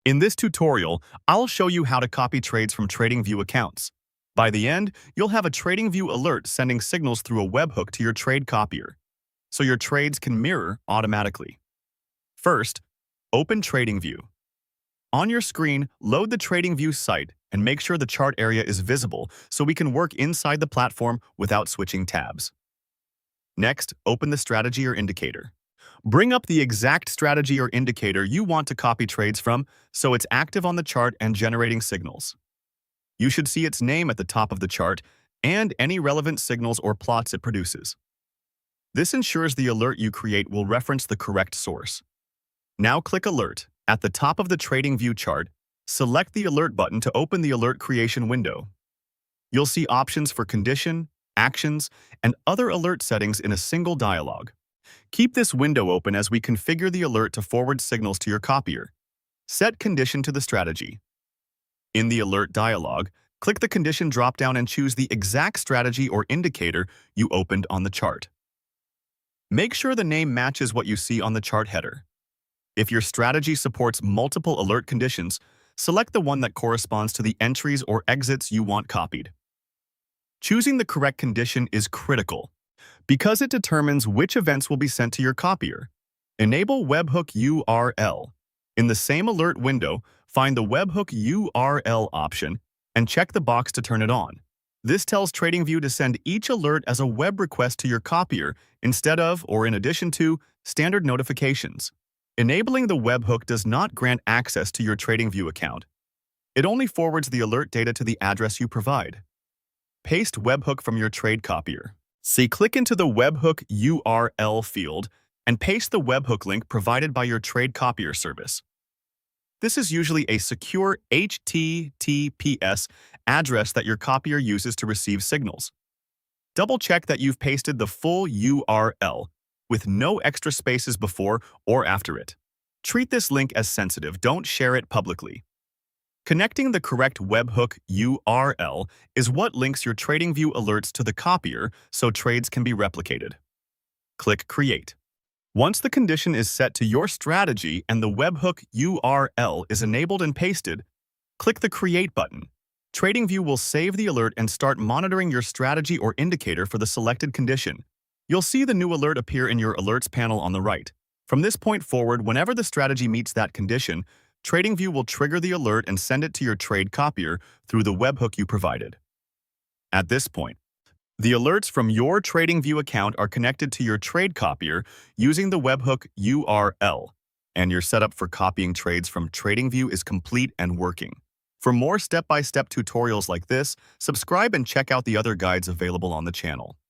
In this tutorial, I'll show you how to copy trades from TradingView accounts. By the end, you'll have a TradingView alert sending signals through a webhook to your trade copier, so your trades can mirror automatically. First, open TradingView. On your screen, load the TradingView site and make sure the chart area is visible so we can work inside the platform without switching tabs. Next, open the strategy or indicator. Bring up the exact strategy or indicator you want to copy trades from so it's active on the chart and generating signals. You should see its name at the top of the chart and any relevant signals or plots it produces. This ensures the alert you create will reference the correct source. Now click Alert. At the top of the TradingView chart, select the Alert button to open the alert creation window. You'll see options for condition, actions, and other alert settings in a single dialog. Keep this window open as we configure the alert to forward signals to your copier. Set condition to the strategy. In the Alert dialog, click the Condition dropdown and choose the exact strategy or indicator you opened on the chart. Make sure the name matches what you see on the chart header. If your strategy supports multiple alert conditions, select the one that corresponds to the entries or exits you want copied. Choosing the correct condition is critical, because it determines which events will be sent to your copier. Enable Webhook URL. In the same alert window, find the Webhook URL option and check the box to turn it on. This tells TradingView to send each alert as a web request to your copier instead of, or in addition to, standard notifications. Enabling the webhook does not grant access to your TradingView account. It only forwards the alert data to the address you provide. Paste webhook from your trade copier. Click into the webhook URL field and paste the webhook link provided by your trade copier service. This is usually a secure HTTPS address that your copier uses to receive signals. Double-check that you've pasted the full URL with no extra spaces before or after it. Treat this link as sensitive, don't share it publicly. Connecting the correct webhook URL is what links your TradingView alerts to the copier so trades can be replicated. Click Create. Once the condition is set to your strategy and the webhook URL is enabled and pasted, click the Create button. TradingView will save the alert and start monitoring your strategy or indicator for the selected condition. You'll see the new alert appear in your Alerts panel on the right. From this point forward, whenever the strategy meets that condition, TradingView will trigger the alert and send it to your trade copier through the webhook you provided. At this point, the alerts from your TradingView account are connected to your trade copier using the webhook URL, and your setup for copying trades from TradingView is complete and working. For more step-by-step tutorials like this, subscribe and check out the other guides available on the channel.